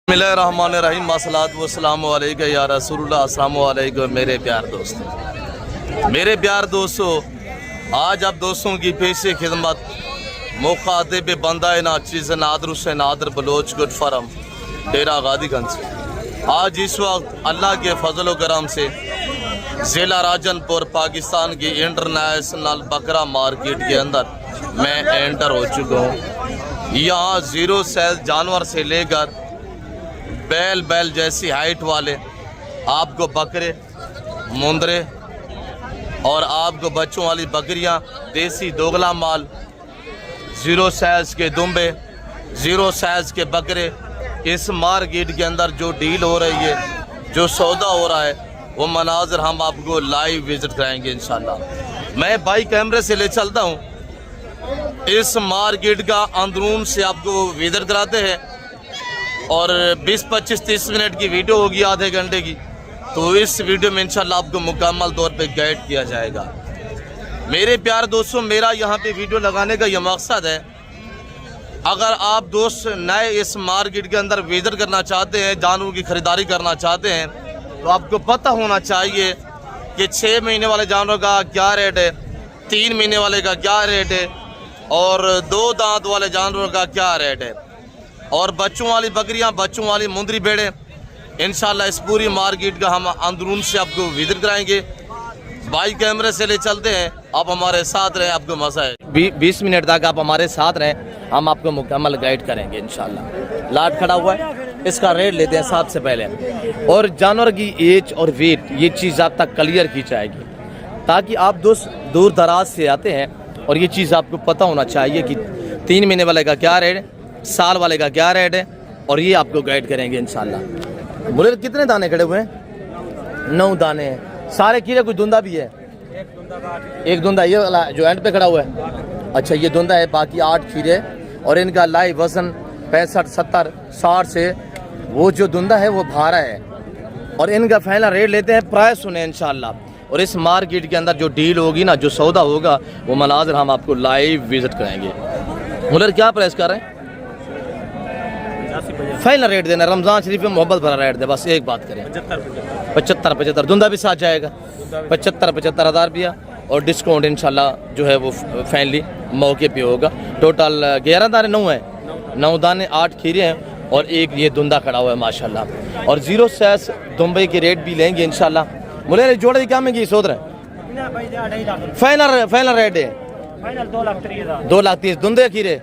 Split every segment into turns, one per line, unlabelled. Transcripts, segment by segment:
बिस्मिल्लाहिर्रहमानिर्रहीम अस्सलातु वस्सलामु अलैका या रसूलुल्लाह। अस्सलामु अलैकुम मेरे प्यार दोस्तों, आज आप दोस्तों की पेश खिदमत मुखातिब बंदा नाचीज़ नादर हुसैन नादर बलोच गुड फरम डेरा गादीगंज से। आज इस वक्त अल्लाह के फजल करम से ज़िला राजनपुर पाकिस्तान की इंटरनेशनल बकरा मार्केट के अंदर मैं एंटर हो चुका हूँ। यहाँ ज़ीरो सेल जानवर से लेकर बैल जैसी हाइट वाले आपको बकरे, मुंदरे और आपको बच्चों वाली बकरियां, देसी दोगला माल, ज़ीरो साइज़ के दुम्बे, ज़ीरो साइज़ के बकरे, इस मार्केट के अंदर जो डील हो रही है, जो सौदा हो रहा है, वो मनाज़र हम आपको लाइव विज़िट कराएंगे इंशाल्लाह। मैं बाई कैमरे से ले चलता हूँ, इस मार्केट का अंदरून से आपको विज़िट कराते हैं और 20, 25, 30 मिनट की वीडियो होगी, आधे घंटे की। तो इस वीडियो में इंशाल्लाह आपको मुकम्मल तौर पे गाइड किया जाएगा। मेरे प्यार दोस्तों, मेरा यहाँ पे वीडियो लगाने का यह मकसद है, अगर आप दोस्त नए इस मार्केट के अंदर विजिट करना चाहते हैं, जानवरों की ख़रीदारी करना चाहते हैं, तो आपको पता होना चाहिए कि 6 महीने वाले जानवरों का क्या रेट है, 3 महीने वाले का क्या रेट है और 2 दांत वाले जानवरों का क्या रेट है, और बच्चों वाली बकरियां, बच्चों वाली मुंदरी भेड़े। इंशाल्लाह इस पूरी मार्केट का हम अंदरून से आपको विजिट कराएंगे। बाई कैमरे से ले चलते हैं, आप हमारे साथ रहें, आपको मज़ा है। 20 मिनट तक आप हमारे साथ रहें, हम आपको मुकम्मल गाइड करेंगे इंशाल्लाह। लाट खड़ा हुआ है, इसका रेट लेते हैं सबसे पहले। और जानवर की एज और वेट, ये चीज़ आप तक क्लियर की जाएगी, ताकि आप दोस्त दूर दराज से आते हैं और ये चीज़ आपको पता होना चाहिए कि 3 महीने वाले का क्या रेट है, साल वाले का क्या रेट है, और ये आपको गाइड करेंगे इंशाल्लाह। बोले कितने दाने खड़े हुए हैं? 9 दाने हैं सारे कीड़े। कोई धुंधा भी है? एक धुंधा ये वाला जो एंड पे खड़ा हुआ है। अच्छा, ये धुंधा है, बाकी 8 खीरे। और इनका लाइव वजन 65, 70, 60 से वो जो धुंधा है वो भारा है। और इनका फाइनल रेट लेते हैं, प्राइस सुने इंशाल्लाह। और इस मार्केट के अंदर जो डील होगी ना, जो सौदा होगा, वो मनाज़र हम आपको लाइव विजिट कराएंगे। मुलर क्या प्राइस कर रहे हैं? फाइनल रेट देना, रमज़ान शरीफ में मोहब्बत भरा रेट दे, बस एक बात करें। 75 धुंधा भी साथ जाएगा, 75 हज़ार रुपया। और डिस्काउंट इंशाल्लाह जो है वो फाइनली मौके पे होगा। टोटल 11 दाने 9 हैं, 9 दाने 8 खीरे हैं और एक ये धुंधा खड़ा हुआ है माशाल्लाह। और ज़ीरो साइज़ दुम्बे के रेट भी लेंगे इंशाल्लाह। मुझे जोड़े क्या महंगी सोच रहे हैं? फाइनल रेट है 2,30,000 धुंधे खीरे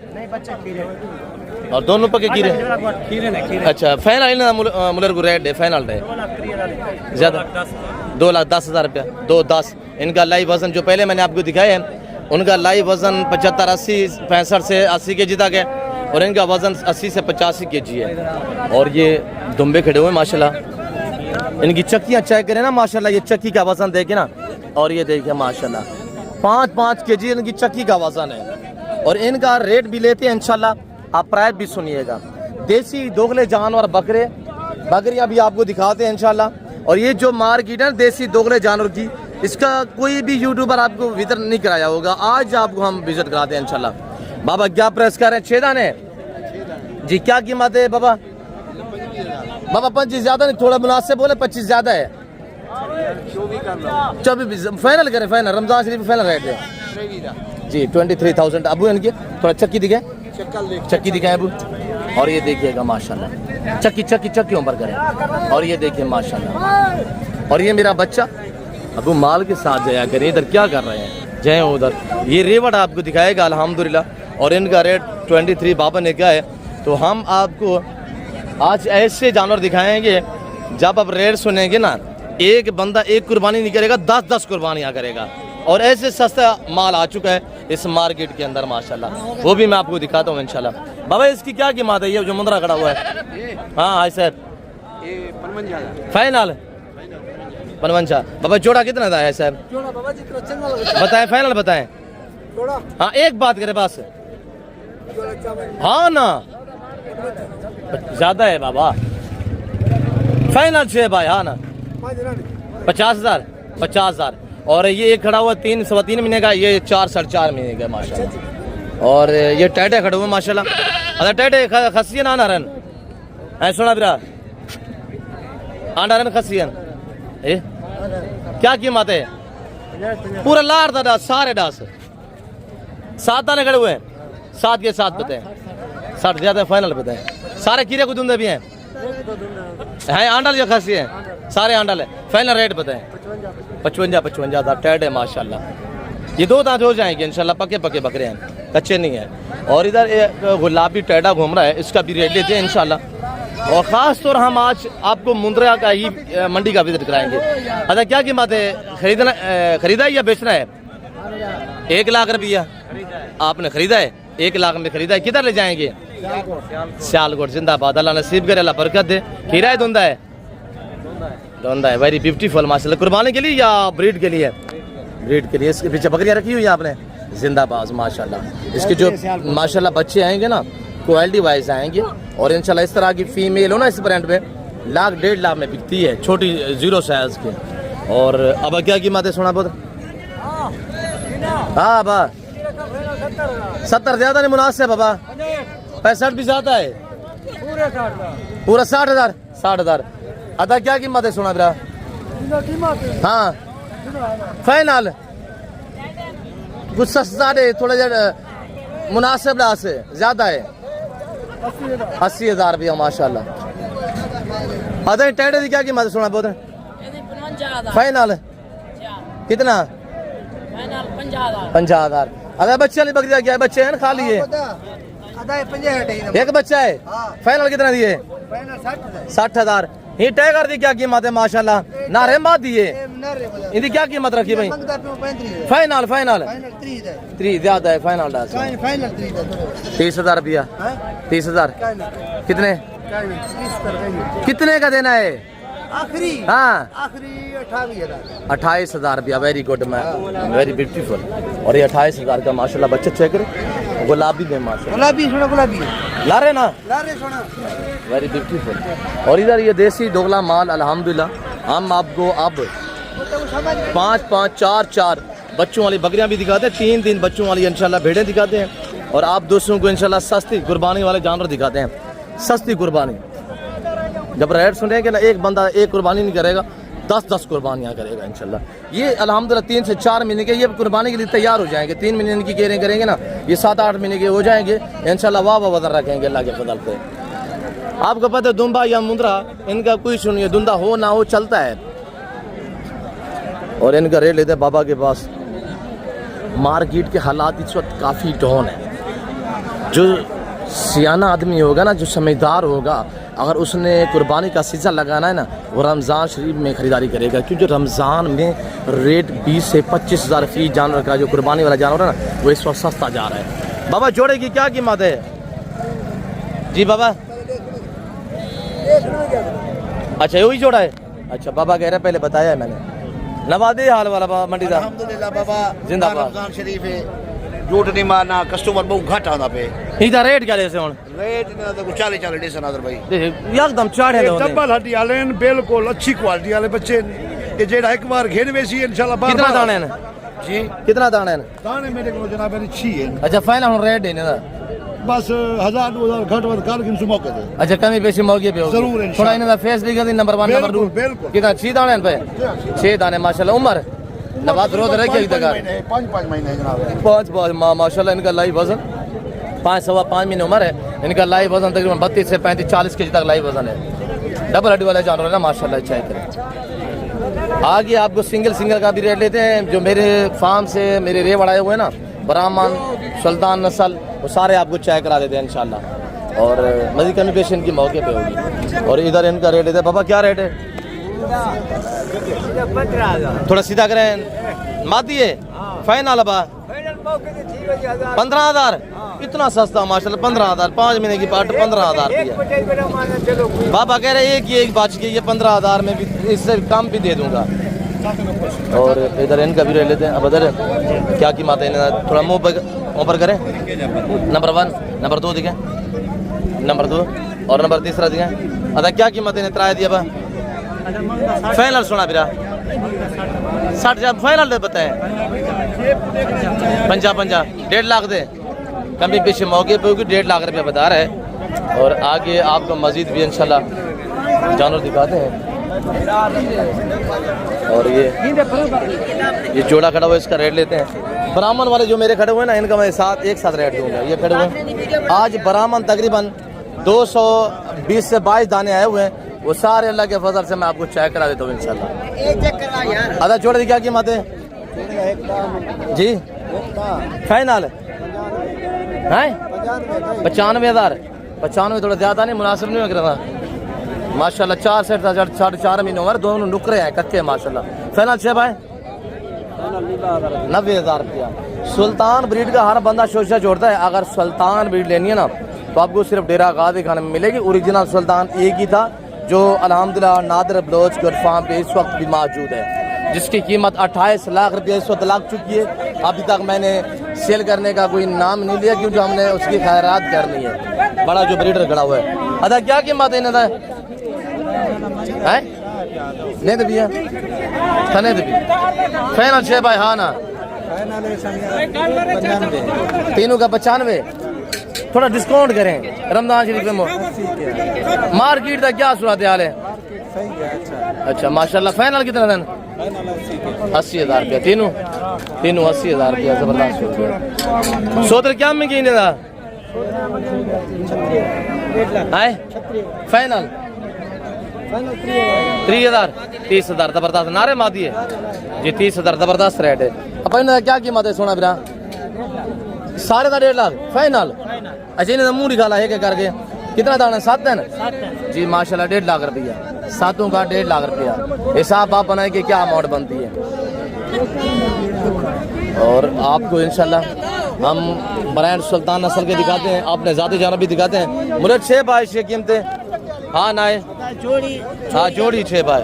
और दोनों पके कीरे। अच्छा, फाइनल मुलर को रेट है, फाइनल है ज़्यादा 2,10,000 रुपया, 2,10। इनका लाइव वज़न जो पहले मैंने आपको दिखाया है, उनका लाइव वज़न 75, 80, 65 से 80 के जी तक है। और इनका वज़न 80 से 85 के जी है। और ये दुम्बे खड़े हुए माशाल्लाह। इनकी चक्कियाँ चेक करें ना माशाल्लाह, ये चक्की का वज़न देखे ना, और ये देखिए माशाल्लाह 5-5 के जी इनकी चक्की का वज़न है। और इनका रेट भी लेते हैं इंशाल्लाह, आप प्राइस भी सुनिएगा। देसी दोगले जानवर बकरियां भी आपको दिखाते हैं इंशाल्लाह। और ये जो मार्केट है देसी दोगले जानवर की, इसका कोई भी यूट्यूबर आपको विजिट नहीं कराया होगा, आज आपको हम विजिट कराते हैं इंशाल्लाह। बाबा क्या प्राइस कर रहे हैं? 6 दाने जी, क्या कीमत है बाबा? 25 ज़्यादा नहीं, थोड़ा मुनासिब बोले, 25 ज़्यादा है। 24 फाइनल करें, फाइनल रमज़ान शरीफ फाइनल रेट है जी 23,000। अबू इनके थोड़ा चक्की दिखे, चक्की दिखाएं अबू। और ये देखिएगा माशाल्लाह, चक्की ऊपर करें। और ये देखिए माशाल्लाह। और ये मेरा बच्चा अबू माल के साथ जाया करें। इधर क्या कर रहे हैं? जय उधर। ये रेवट आपको दिखाएगा अल्हम्दुलिल्लाह। और इनका रेट 23 बाबा ने क्या है। तो हम आपको आज ऐसे जानवर दिखाएंगे, जब आप रेट सुनेंगे ना, एक बंदा एक कुर्बानी नहीं करेगा, 10-10 कुर्बानियाँ करेगा। और ऐसे सस्ता माल आ चुका है इस मार्केट के अंदर माशाल्लाह, वो भी मैं आपको दिखाता हूँ इंशाल्लाह। बाबा इसकी क्या कीमत है? ये जो मुंदरा खड़ा हुआ है, हाँ हाई साहब, फाइनल 55। बाबा जोड़ा कितना था साहब? बताएं, फाइनल बताएं। हाँ एक बात करे बस, हाँ ना ज्यादा है बाबा, फाइनल 6 भाई, हाँ ना 50,000। और ये एक खड़ा हुआ 3 सवा 3 महीने का, ये 4 साढ़े 4 महीने का माशाल्लाह। और ये टैटे खड़े हुए माशाल्लाह। अच्छा टैटे खसिए ना रन ऐ सुना बिरा आंडा रन खसियन ए क्या कीमत है? पूरा लार दा डास सारे डास 7 दाने खड़े हुए हैं 7 के 7 बताए 60 ज्यादा फाइनल बताए सारे कीड़े को दुंदे भी हैं आंडल जो खसी है सारे आंडल है फाइनल रेट बताए 55 टैड है माशाल्लाह ये 2 दांत हो जाएंगे इंशाल्लाह पके पके बकरे हैं कच्चे नहीं है। और इधर एक गुलाबी टैडा घूम रहा है इसका भी रेट लेते हैं इंशाल्लाह। और ख़ास तौर हम आज आपको मुंद्रा का ही मंडी का विजिट कराएंगे। अच्छा क्या कीमत है? खरीदा है या बेचना है? 1 लाख रुपया आपने खरीदा है 1 लाख में खरीदा है। किधर ले जाएंगे? सियालकोट जिंदाबाद अल्लाह नसीब करे अल्लाह बरकत दे। खीरा है धुंधा है? धुंधा है वेरी ब्यूटीफुल माशाल्लाह। कुर्बानी के लिए या ब्रीड के लिए? ब्रीड के लिए। इसके पीछे बकरियाँ रखी हुई है आपने? जिंदाबाद माशाल्लाह। इसके जो माशाल्लाह बच्चे आएंगे ना क्वालिटी वाइज आएंगे और इंशाल्लाह इस तरह की फीमेल हो ना इस ब्रांड में 1 लाख 1.5 लाख में बिकती है छोटी 0 साइज की। और अब क्या कीमत है सोना बहुत? हाँ बा 70 ज्यादा नहीं मुनासिब बाबा 65 भी ज्यादा है पूरा 60,000 60,000। अदा क्या कीमत है सोना बिरा? हाँ फाइनल कुछ सस्ता है थोड़ा मुनासिब लास से ज्यादा है 80,000 रुपया माशाल्लाह। अदा टेढ़े की क्या कीमत है सोना बहुत? फाइनल कितना? 50,000। अगर बच्चे वाली बकरियां क्या है? बच्चे हैं खाली है एक बच्चा है। फाइनल कितना दिए? 60,000। ये तय कर दी क्या कीमत है माशाल्लाह? नारे मात दिए इनकी क्या कीमत रखी भाई? फाइनल फाइनल 3 ज्यादा है फाइनल 30,000 रुपया 30,000 कितने कितने का देना है? आखिरी हाँ आखिरी 28,000 रुपया। Very good ma'am very beautiful. और ये 28,000 का माशाल्लाह बच्चे चेक करें गुलाबी में माशाल्लाह गुलाबी ला रहे ना वेरी ब्यूटीफुल। और इधर ये देसी दोगला माल अल्हम्दुलिल्लाह हम आपको अब 5-5 4-4 बच्चों वाली बकरियां भी दिखाते हैं 3-3 बच्चों वाली इंशाल्लाह भेड़ें दिखाते हैं। और आप दोस्तों को इंशाल्लाह सस्ती कुर्बानी वाले जानवर दिखाते हैं। सस्ती कुर्बानी जब रेट सुनेंगे ना एक बंदा एक कुर्बानी नहीं करेगा 10-10 कुर्बानियाँ करेगा इंशाल्लाह। ये अल्हम्दुलिल्लाह 3 से 4 महीने के ये कुर्बानी के लिए तैयार हो जाएंगे। 3 महीने की केयरिंग करेंगे ना ये 7-8 महीने के हो जाएंगे इंशाल्लाह। वाह वाह वजन रखेंगे अल्लाह के फजल पे। आपको पता है दुम्बा या मुंद्रा इनका कोई सुनिए धुंधा हो ना हो चलता है। और इनका रेट लेते हैं बाबा के पास। मार्केट के हालात इस वक्त काफ़ी डाउन है। जो सियाना आदमी होगा ना जो समझदार होगा अगर उसने कुर्बानी का सीज़न लगाना है ना वो रमज़ान शरीफ में ख़रीदारी करेगा। क्योंकि रमज़ान में रेट 20 से 25,000 फी जानवर का जो कुर्बानी वाला जानवर है ना वो इस वक्त सस्ता जा रहा है। बाबा जोड़े की क्या कीमत है जी बाबा? अच्छा वही जोड़ा है। अच्छा बाबा कह रहे पहले बताया है मैंने। नवादे हाल वाला मंडी का
अल्हम्दुलिल्लाह बाबा
जिंदाबाद।
रमज़ान शरीफ है झूठ नहीं मारना कस्टमर बहुत घट आंदा पे।
इधर रेट क्या जैसे हुन?
रेट ना तो 40 डेसन आदर भाई
एकदम चाढ़े
डबल हड्डी वाले बिल्कुल अच्छी क्वालिटी वाले बच्चे ये जेड़ा एक बार घेन वेसी इंशाल्लाह बार
कितना दाने हैं
जी
कितना दाने हैं?
दाने मेरे को जनाब मेरी 6 है।
अच्छा फाइनल हुन रेट देने दा
बस 1000-2000 घट वर कर किन मौके दे।
अच्छा कमी पेशी मौके पे होगी
जरूर इंशाल्लाह।
थोड़ा इनका फेस भी कर दी नंबर 1 नंबर 2
बिल्कुल।
कितना 6 दाने हैं पे 6 दाने माशाल्लाह। उम्र नवाज रोज रह गया इधर
5 महीने जनाब
5 माशाल्लाह। इनका लाइव वजन 5-5 महीने उम्र है। इनका लाइव वजन तकरीबन 32 से 35-40 केजी तक लाइव वजन है। डबल हड्डी वाले जानवर है ना माशाल्लाह। अच्छा करें आगे आपको सिंगल का भी रेट लेते हैं। जो मेरे फार्म से मेरे रेव बढ़ाए हुए हैं ना ब्राह्मण सुल्तान नस्ल वो सारे आपको चेक करा देते हैं इंशाल्लाह। और मजीद कमी पेश इनकी मौके पे होगी। और इधर इनका रेट लेते हैं बाबा क्या रेट है? थोड़ा सीधा करें माती है फाइनल बा 15,000 इतना सस्ता माशाल्लाह। 15,000 5 महीने की पार्ट 15,000 रुपया। बाबा कह रहे एक बात की ये 15,000 में भी इससे कम भी दे दूंगा। और इधर इनका भी रेट लेते हैं। अब इधर क्या कीमत है? थोड़ा मुँह पर करें। नंबर 1 नंबर 2 दिखे नंबर 2 और नंबर 3 दिखे। अदा क्या कीमत है? त्राय दिया बा फाइनल सुना फिर 60 फाइनल दे बताए 50 1.5 लाख दे कमी पीछे मौके पे होगी 1.5 लाख रुपया बता रहा है। और आगे आपको मजीद भी इंशाल्लाह जानवर दिखाते हैं। और ये जोड़ा खड़ा हुआ है, इसका रेट लेते हैं। ब्राह्मण वाले जो मेरे खड़े हुए हैं ना, इनका मैं एक साथ रेट दूंगा। ये खड़े हुए हैं आज ब्राह्मण तकरीबन 220 से 22 दाने आए हुए हैं, वो सारे अल्लाह के फजल से मैं आपको चेक करा देता हूँ इंशाल्लाह। आधा जोड़े की क्या कीमत है जी? फाइनल है 95,000। 95 थोड़ा ज़्यादा नहीं, मुनासिब नहीं लग रहा माशाल्लाह। 4 से 4.5 महीने उम्र, दोनों नुकरे हैं कच्चे माशाल्लाह। फाइनल 6 भाई 90,000 रुपया। सुल्तान ब्रीड का हर बंदा शोशा छोड़ता है। अगर सुल्तान ब्रीड लेनी है ना तो आपको सिर्फ डेरा गादी खाने में मिलेगी। ओरिजिनल सुल्तान एक ही था जो अल्हम्दुलिल्लाह नादिर बलोच गोट फार्म पे इस वक्त भी मौजूद है, जिसकी कीमत 28 लाख रुपये इस वक्त लग चुकी है। अभी तक मैंने सेल करने का कोई नाम नहीं लिया क्योंकि हमने उसकी खैरात करनी है। बड़ा जो ब्रीडर खड़ा हुआ है, अदा क्या कीमत है इन्हें है नहीं तो भैया थने तो भी फाइनल 6 भाई। हाँ ना तीनों का 95, थोड़ा डिस्काउंट करें रमजान शरीफ में। मार्केट का क्या सूरत हाल है? अच्छा माशाल्लाह। फाइनल कितना दिन? 80,000 रुपया तीनों 80,000 रुपया जबरदस्त। सोदर क्या में की था फाइनल 30,000 जबरदस्त नारे मादी है जी। 30,000 जबरदस्त रेट है। अब इन्हें क्या कीमत है सोना बिरा? सारे का 1.5 लाख फाइनल। अच्छा इन्हें मुँह निकाला है क्या करके? कितना दाना? 7 है ना जी माशाल्लाह। 1.5 लाख रुपया, 7 का 1.5 लाख रुपया। हिसाब आप बनाए कि क्या अमाउंट बनती है। और आपको इंशाल्लाह हम ब्रांड सुल्तान नस्ल के दिखाते हैं, आपने ज़ाती जानवर भी दिखाते हैं। मुझे 6 भाई 6 कीमतें। हाँ ना जोड़ी, हाँ जोड़ी 6 भाई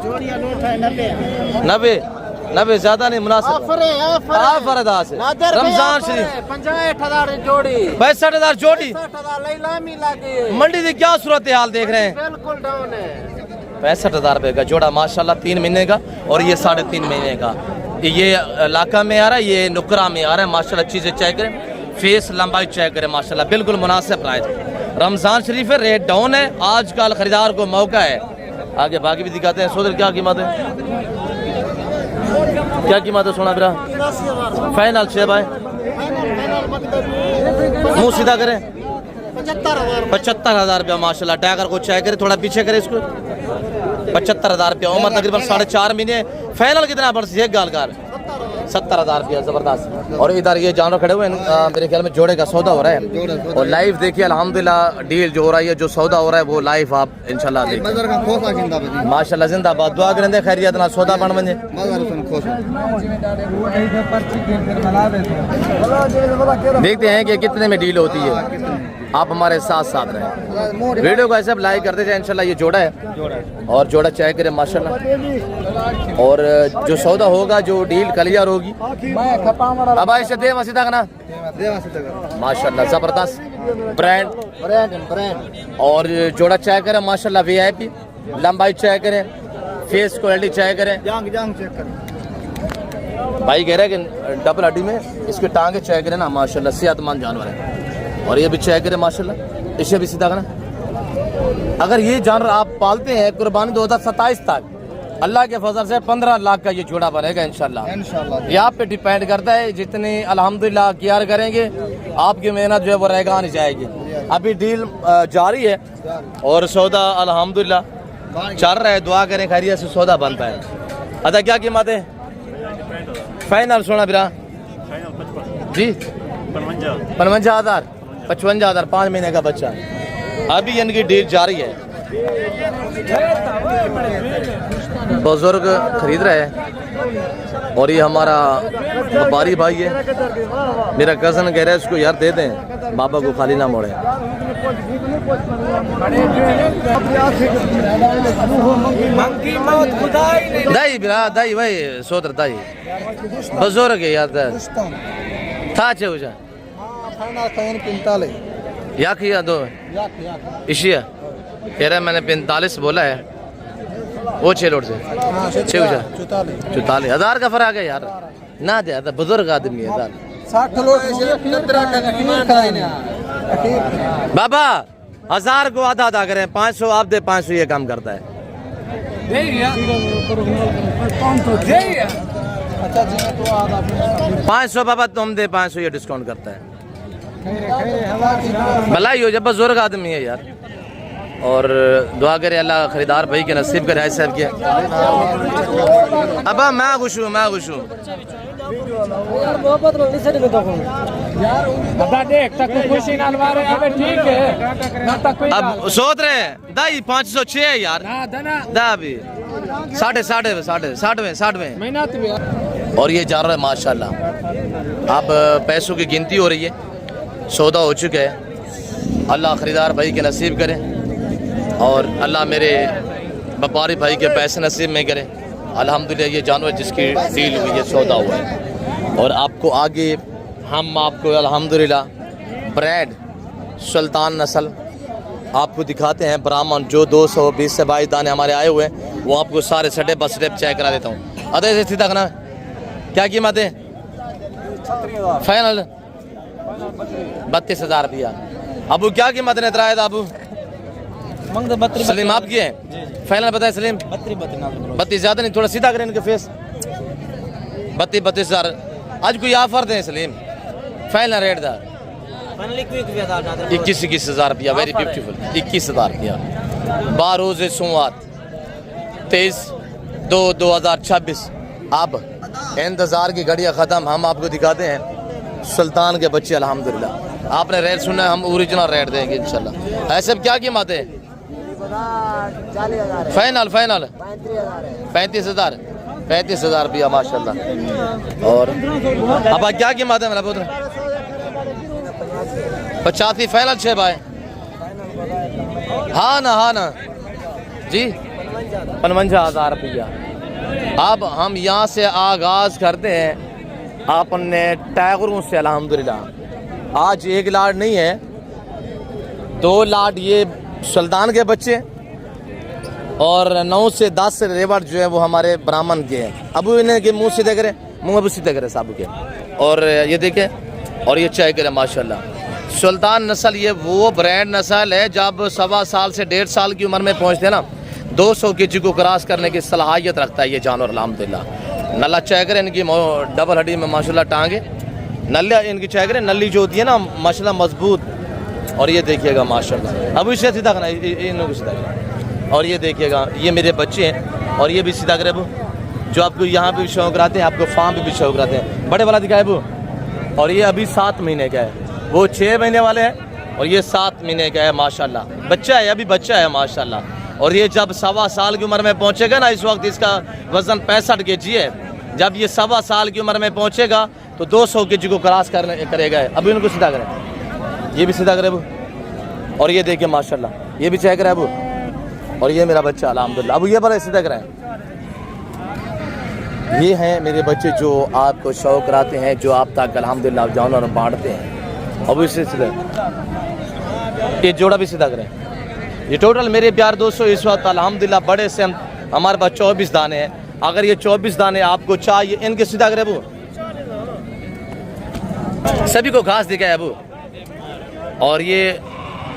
90 ज्यादा नहीं मुनासिब। रमजान शरीफ
65,000 जोड़ी,
65,000 जोड़ी।
65,000
मंडी की क्या सूरत हाल देख रहे हैं?
बिल्कुल डाउन है।
65,000 रुपए का जोड़ा माशाल्लाह। 3 महीने का और ये 3.5 महीने का। ये इलाका में आ रहा है, ये नुकरा में आ रहा है माशाल्लाह। चीज़ें चेक करें, फेस लंबाई चेक करें माशाल्लाह, बिल्कुल मुनासिब प्राइस। रमजान शरीफ है, रेट डाउन है, आजकल खरीदार को मौका है। आगे बाकी भी दिखाते हैं। सोदर क्या कीमत है? क्या कीमत है सोना बिरा? फाइनल 6 भाई। मुंह सीधा करें 75,000 रुपया माशाल्लाह। टैगर को चेक करें, थोड़ा पीछे करें इसको। 75,000 रुपया, उम्र तकरीबन 4.5 महीने। फाइनल कितना पड़ एक गाल कार? 70,000 रुपया जबरदस्त। और इधर ये जानवर खड़े हुए हैं, मेरे ख्याल में जोड़े का सौदा हो रहा है। और लाइव देखिए अल्हम्दुलिल्लाह डील जो हो रहा है, जो सौदा हो रहा है वो लाइव आप इंशाल्लाह देखिए। माशाल्लाह जिंदाबाद। दुआ करें खैरियत ना सौदा बन बने। देखते हैं कि कितने में डील होती है। आप हमारे साथ साथ रहें, वीडियो को ऐसे लाइक करते जाए। इंशाल्लाह ये जोड़ा है और जोड़ा चेक करें माशाल्लाह। और जो सौदा होगा, जो डील क्लियर होगी, अब ऐसे दे मसीदा का ना माशाल्लाह जबरदस्त ब्रांड। और जोड़ा चेक करें माशाल्लाह, VIP लंबाई चेक करें, फेस क्वालिटी चेक करें। भाई कह रहे हैं कि डबल हड्डी में इसके टांगे चेक करें ना माशाल्लाह, सेहतमंद जानवर है। और ये भी चेक करें माशाल्लाह, इसे भी सीधा करना। अगर ये जानवर आप पालते हैं कुर्बानी 2027 तक, अल्लाह के फजल से 15 लाख का ये जोड़ा बनेगा इंशाल्लाह। ये आप पे डिपेंड करता है, जितनी अल्हम्दुलिल्लाह केयर करेंगे आपकी मेहनत जो है वो रहेगा नहीं जाएगी। अभी डील जारी है और सौदा अल्हम्दुलिल्लाह चल रहा है। दुआ करें खैरियत से सौदा बनता है। अच्छा क्या कीमत है फाइनल सोना बिरा जी? 55,000 55,000 5 महीने का बच्चा। अभी इनकी डील जारी है। बुजुर्ग खरीद रहे हैं और ये हमारा व्यापारी भाई है, मेरा कज़न कह रहा है इसको यार दे दें, बाबा को खाली ना मोड़े। दाई बिरा दाई भाई सोदर दाई बुजुर्ग है यार था चे उजा या किया दो इशिया कह रहा है, मैंने 45 बोला है। वो 6 लोड से 44,000 का फर्क है यार ना दे। बुजुर्ग आदमी है यार। बाबा 1000 को आधा आधा करें, 500 आप दे, 500 ये काम करता है। 500 बाबा तुम दे, 500 ये डिस्काउंट करता है। भलाई हो जब बुजुर्ग आदमी है यार। और दुआ करे अल्लाह खरीदार भाई के नसीब करे ऐसे के। अब मैं खुश हूँ, मैं खुश हूँ। अब सोच रहे हैं दाई 506 है यार, दा भी 60 में। और ये जा रहा है माशाल्लाह। अब पैसों की गिनती हो रही है, सौदा हो चुका है। अल्लाह खरीदार भाई के नसीब करे और अल्लाह मेरे व्यापारी भाई के पैसे नसीब में करे। अल्हम्दुलिल्लाह ये जानवर जिसकी डील हुई है, सौदा हुआ है। और आपको आगे हम आपको अल्हम्दुलिल्लाह ब्रेड सुल्तान नस्ल आपको दिखाते हैं। ब्राह्मण जो 220 से 22 दाने हमारे आए हुए हैं, वो आपको सारे सटे बस स्टेप चेक करा देता हूँ। अदे से तक ना क्या कीमत है? फाइनल 32,000 रुपया। अबू क्या कीमत ने तराया था अबू? सलीम आप की है? फाइनल बताए सलीम। 32 ज़्यादा नहीं, थोड़ा सीधा करें इनके फेस। 32,000 आज कोई ऑफर दें सलीम। फाइनल रेट था 21,000 रुपया। वेरी ब्यूटीफुल 21,000 रुपया। 12 रोज़ सोमवार 23/2/2026। अब इंतज़ार की घड़ियाँ ख़त्म। हम आपको दिखाते हैं सुल्तान के बच्चे। अल्हम्दुलिल्लाह आपने रेट सुना है, हम ओरिजिनल रेट देंगे इंशाल्लाह। ऐसे क्या कीमत है? फाइनल 35,000 रुपया माशाल्लाह। और अब क्या कीमत है मेरा पुत्र? 85 फाइनल 6 भाई। हाँ ना जी 55,000 रुपया। अब हम यहाँ से आगाज करते हैं अपने टाइगरों से। अल्हम्दुलिल्लाह आज एक लाट नहीं है, 2 लाट ये सुल्तान के बच्चे और 9 से 10 रेवट जो है वो हमारे ब्राह्मण के हैं। अबू इन्हें के मुंह सीधे करे, मुंह अबू सीधे करे साबू के। और ये देखें, और ये चाय करे माशाल्लाह। सुल्तान नस्ल ये वो ब्रांड नस्ल है, जब 1.25 साल से 1.5 साल की उम्र में पहुँचते हैं ना, 200 kg को क्रॉस करने की सलाहियत रखता है ये जानवर अल्हम्दुलिल्लाह। नल्ला चाय करे, इनकी डबल हड्डी में माशाल्लाह टांगे। नल्ला इनकी चाय करे, नल्ली जो होती है ना माशाल्लाह मजबूत। और ये देखिएगा माशाल्लाह। अब इसे सीधा करना, इन को सीधा करना। और ये देखिएगा ये मेरे बच्चे हैं, और ये भी सीधा करे अबू। जो आपको यहाँ पे भी शौक कराते हैं, आपको फार्म पे भी शौक कराते हैं। बड़े वाला दिखाए अबू। और ये अभी 7 महीने का है, वो 6 महीने वाले हैं, और ये 7 महीने का है माशाल्लाह। बच्चा है, अभी बच्चा है माशाल्लाह। और ये जब 1.25 साल की उम्र में पहुँचेगा ना, इस वक्त इसका वज़न 65 kg है। जब ये 1.25 साल की उम्र में पहुँचेगा तो 200 kg को क्रॉस करेगा। अभी इनको सीधा करें, ये भी सीधा करे अबू। और ये देखिए माशाल्लाह, ये भी चेक करे अबू। और ये मेरा बच्चा अल्हम्दुलिल्लाह। अब ये बड़ा सीधा कराएं। ये हैं मेरे बच्चे जो आपको शौक कराते हैं, जो आप तक अल्हम्दुलिल्लाह जानवर बांटते हैं। अब इसे सीधा, ये जोड़ा भी सीधा करें। ये टोटल मेरे प्यार दोस्तों इस वक्त अल्हम्दुलिल्लाह बड़े से हमारे पास 24 दाने हैं। अगर ये 24 दाने आपको चाहिए, इनके सीधा करें अबू। सभी को घास दिखाए अबू। और ये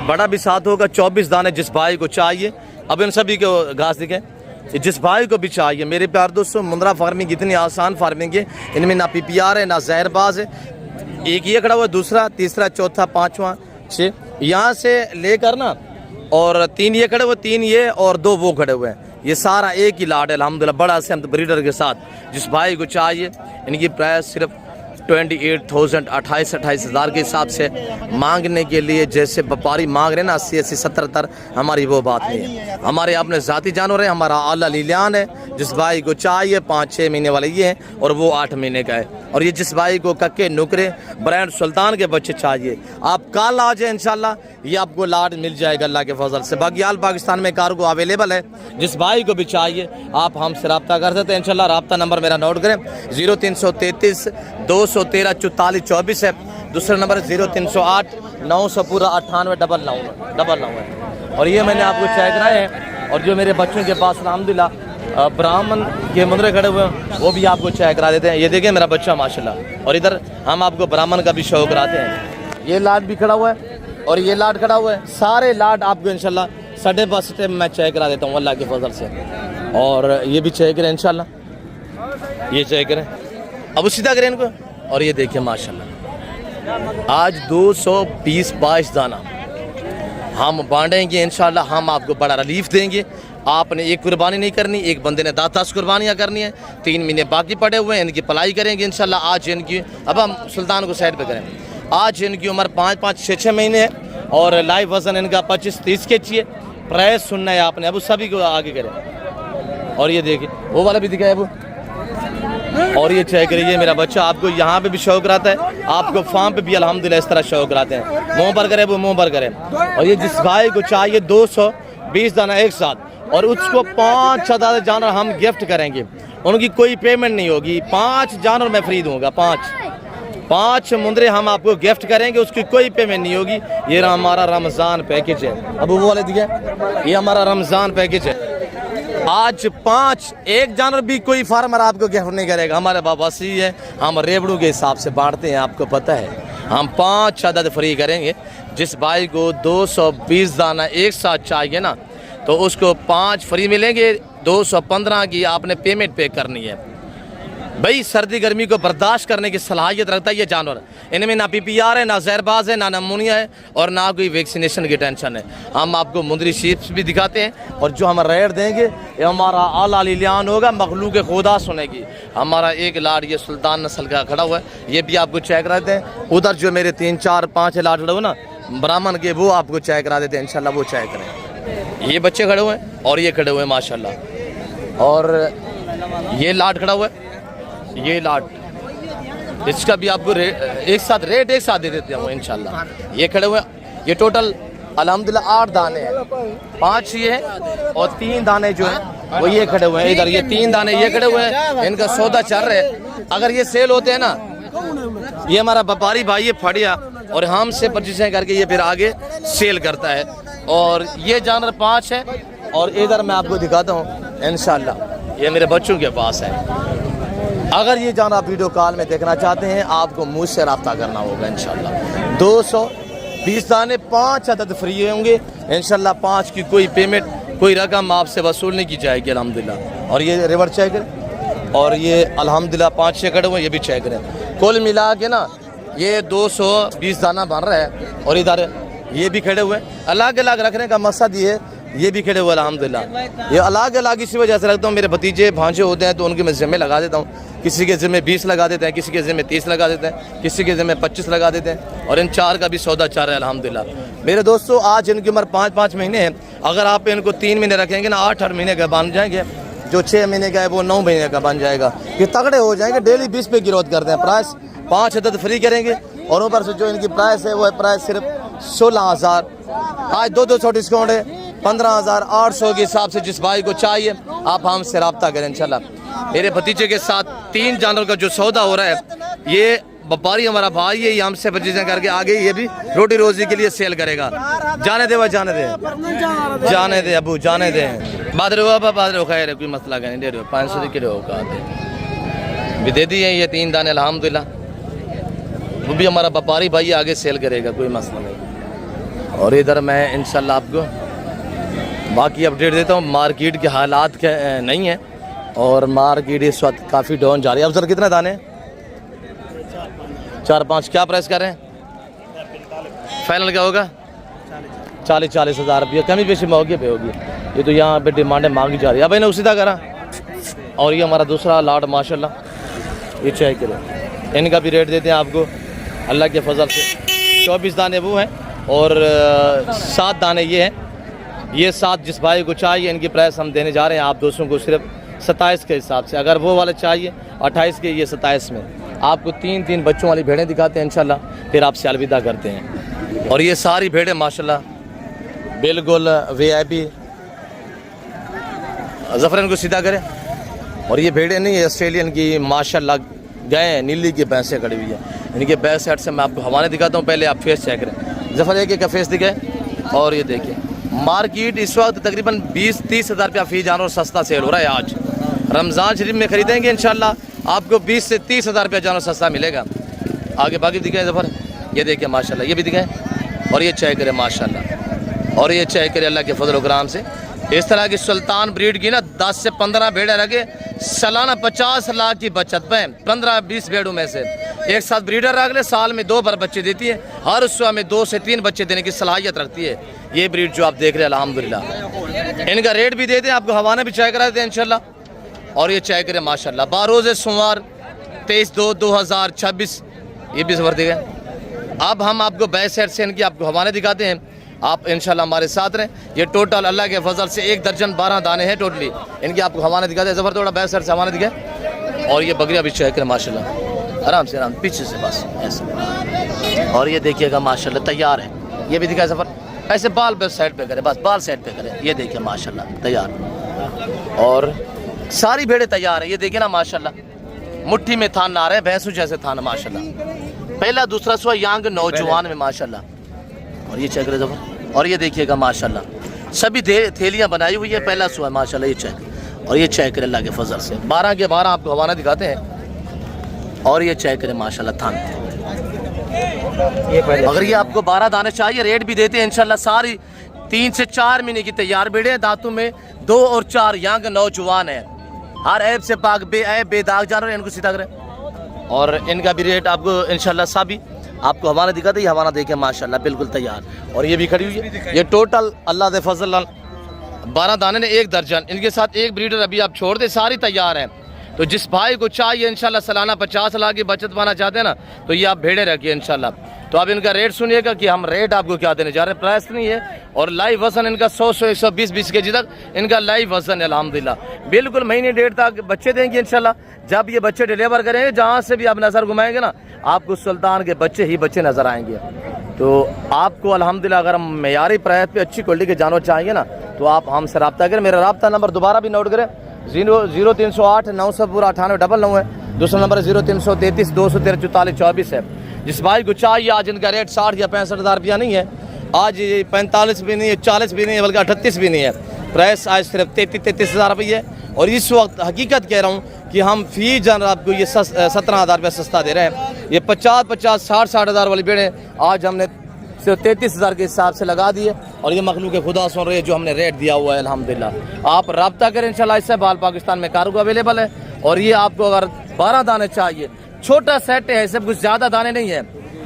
बड़ा भी साथ होगा, 24 दाने जिस भाई को चाहिए। अब इन सभी को घास दिखे, जिस भाई को भी चाहिए। मेरे प्यार दोस्तों मुंद्रा फार्मिंग इतनी आसान फार्मिंग है, इनमें ना PPR है ना जहरबाज है। एक ये खड़ा हुआ है, दूसरा, तीसरा, चौथा, 5वां, 6 यहाँ से लेकर ना, और 3 ये खड़े हुए, 3 ये और 2 वो खड़े हुए हैं। ये सारा एक ही लाट है अल्हम्दुलिल्लाह, बड़ा से ब्रीडर के साथ। जिस भाई को चाहिए, इनकी प्राइस सिर्फ 28,000 28,000 के हिसाब से मांगने के लिए। जैसे व्यापारी मांग रहे हैं ना 80-80 70, हमारी वो बात नहीं है। हमारे अपने ज़ाती जानवर है, हमारा आला लीलान है। जिस भाई को चाहिए 5-6 महीने वाले ये हैं, और वो 8 महीने का है। और ये जिस भाई को कक्के नुकरे ब्रांड सुल्तान के बच्चे चाहिए, आप कल आ जाए इंशाल्लाह, ये आपको लाट मिल जाएगा अल्लाह के फजल से। बाकी आल पाकिस्तान में कार्गो अवेलेबल है, जिस भाई को भी चाहिए आप हमसे रब्ता कर सकते हैं इंशाल्लाह। रब्ता नंबर मेरा नोट करें, 0333 213 4424 है। दूसरा नंबर 0308 900 पूरा 9899 है। और ये मैंने आपको चेक कराए हैं। और जो मेरे बच्चों के पास अल्हम्दुलिल्लाह ब्राह्मण के मुंद्रे खड़े हुए हैं, वो भी आपको चेक करा देते हैं। ये देखिए मेरा बच्चा माशाल्लाह। और इधर हम आपको ब्राह्मण का भी शौक कराते हैं। ये लाट भी खड़ा हुआ है, और ये लाट खड़ा हुआ है। सारे लाट आपको इंशाल्लाह साढ़े बस टाइम मैं चेक करा देता हूँ अल्लाह के फजल से। और ये भी चेक करें इंशाल्लाह, ये चेक करें। अब सीधा करें इनको। और ये देखिए माशाल्लाह आज 220-22 दाना हम बांटेंगे इंशाल्लाह। हम आपको बड़ा रिलीफ देंगे। आपने एक कुर्बानी नहीं करनी, एक बंदे ने 10 कुर्बानियाँ करनी है। 3 महीने बाकी पड़े हुए हैं, इनकी पलाई करेंगे इंशाल्लाह। आज इनकी, अब हम सुल्तान को साइड पे करें। आज इनकी उम्र 5-5, 6-6 महीने है और लाइव वजन इनका 25-30 kg है। प्राइस सुनना है आपने, अब सभी को आगे करें। और ये देखिए वो वाला भी दिखाए अब। और ये चेक करिए मेरा बच्चा, आपको यहाँ पे भी शौक रहता है, आपको फार्म पे भी अल्हम्दुलिल्लाह इस तरह शौक रहते हैं। मुँह पर करे वो मुँह पर करे। और ये जिस भाई को चाहिए 220 दाना एक साथ, और उसको 5 ज़्यादा जानवर हम गिफ्ट करेंगे। उनकी कोई पेमेंट नहीं होगी। 5 जानवर मैं फ्री दूंगा। 5 मुंदरे हम आपको गिफ्ट करेंगे, उसकी कोई पेमेंट नहीं होगी। ये हमारा रमज़ान पैकेज है। अब वो वाले दिखे, ये हमारा रमज़ान पैकेज है। आज 5 एक जानवर भी कोई फार्मर आपको गिफ्ट नहीं करेगा। हमारे बाबासी है, हम रेवड़ू के हिसाब से बांटते हैं, आपको पता है। हम 5 अदद फ्री करेंगे। जिस भाई को 220 दाना एक साथ चाहिए ना, तो उसको 5 फ्री मिलेंगे। 215 की आपने पेमेंट पे करनी है। भाई सर्दी गर्मी को बर्दाश्त करने की सलाहियत रखता है ये जानवर। इनमें ना PPR है, ना जहरबाज है, ना नमूनिया है, और ना कोई वैक्सीनेशन की टेंशन है। हम आपको मुंदरी शीप्स भी दिखाते हैं, और जो हम रेट देंगे ये हमारा आला लिलियान होगा, मखलूक खुदा सुनेगी। हमारा एक लाट ये सुल्तान नस्ल का खड़ा हुआ है, ये भी आपको चेक कराते हैं। उधर जो मेरे 3, 4, 5 लाट खड़े हुए ना ब्राह्मण के, वो आपको चेक करा देते हैं इंशाल्लाह। वो चेक करें। ये बच्चे खड़े हुए हैं और ये खड़े हुए हैं माशाल्लाह। और ये लाट खड़ा हुआ है, ये लाट, इसका भी आपको एक साथ दे देते हैं इंशाल्लाह। ये खड़े हुए, ये टोटल अल्हम्दुलिल्लाह 8 दाने हैं। 5 ये हैं और 3 दाने जो हैं वो ये खड़े हुए हैं। इधर ये 3 दाने ये खड़े हुए हैं, इनका सौदा चल रहा है। अगर ये सेल होते हैं ना, ये हमारा व्यापारी भाई ये फड़िया और हमसे परचेसिंग करके ये फिर आगे सेल करता है। और ये जानवर 5 है। और इधर मैं आपको दिखाता हूँ इंशाल्लाह, ये मेरे बच्चों के पास है। अगर ये जानवर आप वीडियो कॉल में देखना चाहते हैं, आपको मुझसे रब्ता करना होगा इंशाल्लाह। 220 दाने 5 अदद फ्री होंगे इंशाल्लाह। 5 की कोई पेमेंट, कोई रकम आपसे वसूल नहीं की जाएगी अल्हम्दुलिल्लाह। और ये रिवर चेक करें, और ये अल्हम्दुलिल्लाह 5 चेक हुए, ये भी चेक करें। कुल मिला के ना ये 220 दाना बन रहा है। और इधर ये भी खड़े हुए, अलग अलग रखने का मकसद ये भी खड़े हुए अल्हम्दुलिल्लाह। ये अलग अलग इसी वजह से रखता हूँ, मेरे भतीजे भांजे होते हैं तो उनके मैं ज़िम्मे लगा देता हूँ। किसी के ज़िम्मे 20 लगा देते हैं, किसी के ज़िम्मे 30 लगा देते हैं, किसी के ज़िम्मे 25 लगा देते हैं। और इन 4 का भी सौदा चल रहा है अल्हम्दुलिल्लाह। मेरे दोस्तों आज इनकी उम्र 5-5 महीने है। अगर आप इनको 3 महीने रखेंगे ना, 8-8 महीने का बन जाएंगे। जो 6 महीने का है वो 9 महीने का बन जाएगा। ये तगड़े हो जाएंगे। डेली 20 पे गिरोथ करते हैं। प्राइस 5 अदद फ्री करेंगे। और ऊपर से जो इनकी प्राइस है वो है प्राइस सिर्फ 16,000। आज 200 डिस्काउंट है। 15,800 के हिसाब से जिस भाई को चाहिए आप हमसे रब्ता करें इंशाल्लाह। मेरे भतीजे के साथ 3 जानवर का जो सौदा हो रहा है, ये व्यापारी हमारा भाई है, ये हमसे परचेजिंग करके आगे ये भी रोटी रोजी के लिए सेल करेगा। जाने दे भाई, जाने दे अबू, जाने दे। बादरो खैर है, कोई मसला नहीं। दे 500 किलो का भी दे दिए ये 3 दाने अल्हम्दुलिल्लाह। वो भी हमारा व्यापारी भाई आगे सेल करेगा, कोई मसला नहीं। और इधर मैं इंशाल्लाह आपको बाकी अपडेट देता हूँ। मार्केट के हालात के नहीं है, और मार्केट इस वक्त काफ़ी डाउन जा रही है। अब सर कितने दाने? 4-5। क्या प्राइस कर रहे हैं? फाइनल क्या होगा? 40 हज़ार रुपये। कमी पेशी मौके पे होगी। ये तो यहाँ पे डिमांडें मांगी जा रही है। अब इन्हें उसी तरह करा। और ये हमारा दूसरा लाट माशाल्लाह, ये चेक करें। इनका भी रेट देते हैं आपको अल्लाह के फजल से। 24 दाने वो हैं और 7 दाने ये हैं। ये 7 जिस भाई को चाहिए, इनकी प्राइस हम देने जा रहे हैं आप दोस्तों को सिर्फ 27 के हिसाब से। अगर वो वाले चाहिए 28 के, ये 27 में। आपको 3-3 बच्चों वाली भेड़ें दिखाते हैं इंशाल्लाह, फिर आपसे अलविदा करते हैं। और ये सारी भेड़ें माशाल्लाह बिल्कुल VIP। ज़फ़र इनको सीधा करें। और ये भेड़ें नहीं है ऑस्ट्रेलियन की, माशाल्लाह गए हैं, नीली की भैंसें खड़ी हुई हैं। इनके बैक साइड से मैं आपको हवाले दिखाता हूँ। पहले आप फेस चेक करें। ज़फ़र एक का फेस दिखाए। और ये देखिए मार्केट इस वक्त तकरीबन 20-30 हज़ार रुपया फी जानवर सस्ता सेल हो रहा है। आज रमज़ान शरीफ में ख़रीदेंगे इंशाल्लाह आपको 20 से 30 हज़ार रुपया जानवर सस्ता मिलेगा। आगे बाकी दिखाएं ज़फ़र, ये देखिए माशाल्लाह, ये भी दिखाएं। और ये चेक करें माशाल्लाह, और ये चेक करें अल्लाह के फजल कराम से। इस तरह की सुल्तान ब्रीड की ना 10 से 15 भेड़ें रखे, सालाना 50 लाख की बचत पे 15-20 भेड़ों में से एक साथ ब्रीडर रख ले, साल में 2 बार बच्चे देती है, हर सुबह में 2 से 3 बच्चे देने की सलाहियत रखती है ये ब्रीड जो आप देख रहे हैं अल्हम्दुलिल्लाह। इनका रेट भी देते हैं, आपको हवाना भी चेक करा देते हैं इंशाल्लाह। और ये चेक करें माशाल्लाह, 12 सोमवार 23/2/2026 ये भी सफर देगा। अब हम आपको बैक साइड से इनकी आपको हवाने दिखाते हैं, आप इंशाल्लाह हमारे साथ रहें। ये टोटल अल्लाह के फजल से 1 दर्जन 12 दाने हैं टोटली, इनकी आपको हवाने दिखाते हैं। ज़बर थोड़ा बैक साइड से हवाने दिखाए। और ये बकरियाँ भी चेक करें माशाल्लाह, आराम से, आराम पीछे से बस ऐसे। और ये देखिएगा माशाल्लाह तैयार है, ये भी दिखाए ज़फर, ऐसे बाल पे साइड पे करें, बस बाल साइड पे करें। ये देखिए माशाल्लाह तैयार, और सारी भेड़ें तैयार है। ये देखिए ना माशाल्लाह, मुट्ठी में थान आ रहे हैं, भैंसों जैसे थान माशाल्लाह, पहला दूसरा सुबह यांग नौजवान में माशाल्लाह। और ये चेक करें ज़फर, और ये देखिएगा माशाल्लाह सभी थैलियाँ बनाई हुई है, पहला सुबह माशाल्लाह। ये चेक, और ये चेक करें अल्लाह के फजल से 12 के 12 आपको हवाना दिखाते हैं। और ये चेक करें माशाल्लाह थान, अगर ये आपको 12 दाने चाहिए रेट भी देते हैं इंशाल्लाह। सारी 3 से 4 महीने की तैयार भेड़े, दांतों में 2 और 4 यांग नौजवान है, हर ऐब से पाक, बेऐब बेदाग जानवर इनको सीधा करें। और इनका भी रेट आपको इंशाल्लाह साबी आपको हवाना दिखाते हैं, हवाना देखें माशाल्लाह बिल्कुल तैयार। और ये भी खड़ी हुई है, ये टोटल अल्लाह के फजल 12 दाने ने 1 दर्जन, इनके साथ 1 ब्रीडर अभी आप छोड़ दे, सारी तैयार हैं। तो जिस भाई को चाहिए इंशाल्लाह सालाना 50 लाख की बचत पाना चाहते हैं ना, तो ये आप भेड़े रखिए इंशाल्लाह। तो अब इनका रेट सुनिएगा कि हम रेट आपको क्या देने जा रहे हैं, प्राइस नहीं है। और लाइव वजन इनका 100-120 के जी तक इनका लाइव वजन है अल्हम्दुलिल्लाह। बिल्कुल महीने 1.5 तक बच्चे देंगे इंशाल्लाह। जब ये बच्चे डिलीवर करेंगे, जहाँ से भी आप नज़र घुमाएंगे ना, आपको सुल्तान के बच्चे ही बच्चे नज़र आएंगे। तो आपको अल्हम्दुलिल्लाह अगर हम मेयारी प्राइस पे अच्छी क्वालिटी के जानवर चाहिए ना, तो आप हमसे रब्ता करें। मेरा रब्ता नंबर दोबारा भी नोट करें, 0308 900 पूरा 9899 है। दूसरा नंबर 0333 213 4424 है। जिस भाई को चाहिए, आज इनका रेट 60 या 65 हज़ार रुपया नहीं है, आज 45 भी नहीं है, 40 भी नहीं है, बल्कि 38 भी नहीं है। प्राइस आज सिर्फ 33 हज़ार रुपये है। और इस वक्त हकीकत कह रहा हूँ कि हम फी जानवर आपको ये 17 हज़ार रुपया सस्ता दे रहे हैं। ये 50-50 60 हज़ार वाली भेड़ें आज हमने सिर्फ 33 हज़ार के हिसाब से लगा दिए। और ये मखलूक खुदा सुन रहे हैं जो हमने रेट दिया हुआ है अल्हम्दुलिल्लाह। आप रब्ता करें इंशाल्लाह, इससे बाल पाकिस्तान में कार्गो अवेलेबल है। और ये आपको अगर 12 दाने चाहिए, छोटा सेट है, ऐसे कुछ ज़्यादा दाने नहीं है,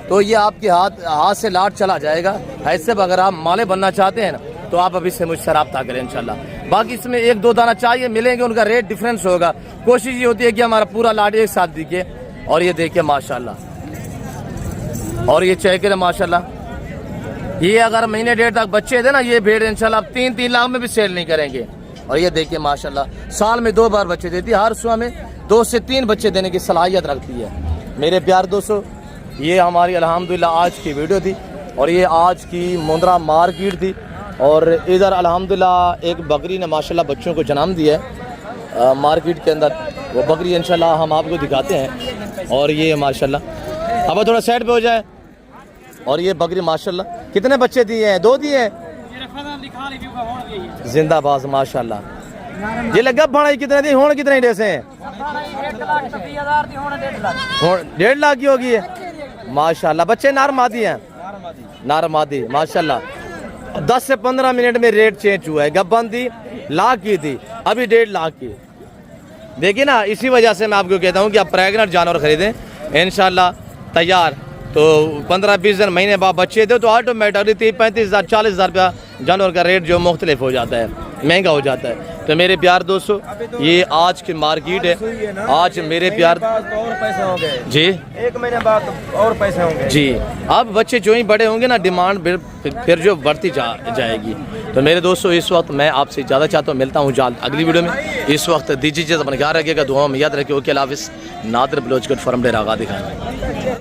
तो ये आपके हाथ से लाट चला जाएगा। ऐसे अगर आप माले बनना चाहते हैं ना, तो आप अभी से मुझसे रब्ता करें इंशाल्लाह। बाकी इसमें 1-2 दाना चाहिए, मिलेंगे, उनका रेट डिफरेंस होगा। कोशिश ये होती है कि हमारा पूरा लाट एक साथ दिखे। और ये देखिए माशाल्लाह, और ये चेक करें माशाल्लाह, ये अगर महीने 1.5 तक बच्चे थे ना, ये भेड़ इंशाल्लाह 3-3 लाख में भी सेल नहीं करेंगे। और ये देखिए माशाल्लाह, साल में 2 बार बच्चे देती है, हर सुबह में 2 से 3 बच्चे देने की सलाहियत रखती है। मेरे प्यार दोस्तों, ये हमारी अल्हम्दुलिल्लाह आज की वीडियो थी, और ये आज की मुंद्रा मार्केट थी। और इधर अल्हम्दुलिल्लाह एक बकरी ने माशाल्लाह बच्चों को जन्म दिया है मार्केट के अंदर, वो बकरी इंशाल्लाह हम आपको दिखाते हैं। और ये माशाल्लाह अब थोड़ा साइड पे हो जाए। और ये बकरी माशाल्लाह कितने बच्चे दिए हैं? 2 दिए हैं, जिंदाबाद माशाल्लाह। ये लगा भाड़ा कितने दी होने, कितने डेसे हैं? 1.5 लाख की होगी है माशाल्लाह। बच्चे नार मादी हैं, नार मादी माशाल्लाह। 10 से 15 मिनट में रेट चेंज हुआ है। गब्बन थी लाख की थी, अभी 1.5 लाख की। देखिए ना, इसी वजह से मैं आपको कहता हूँ कि आप प्रेगनेंट जानवर खरीदें इंशाल्लाह तैयार। तो 15-20 दिन महीने बाद बच्चे दो, तो ऑटोमेटिकली 30-35 हज़ार 40 हज़ार रुपया जानवर का रेट जो मुख्तलिफ हो जाता है, महंगा हो जाता है। तो मेरे प्यार दोस्तों, ये आज की मार्केट है। आज मेरे प्यार
और पैसे होंगे
जी,
1 महीने बाद और पैसे होंगे
जी। अब बच्चे जो ही बड़े होंगे ना, डिमांड फिर जो बढ़ती जाएगी। तो मेरे दोस्तों, इस वक्त मैं आपसे ज़्यादा चाहता हूँ, मिलता हूँ जल्द अगली वीडियो में। इस वक्त दीजिए, अपने ख्याल रखिएगा, दुआ में याद रखिए। ओके, अल्लाह हाफ़िज़। नादिर बलोच गुड फॉरम डेरा आगा दिखाएँ।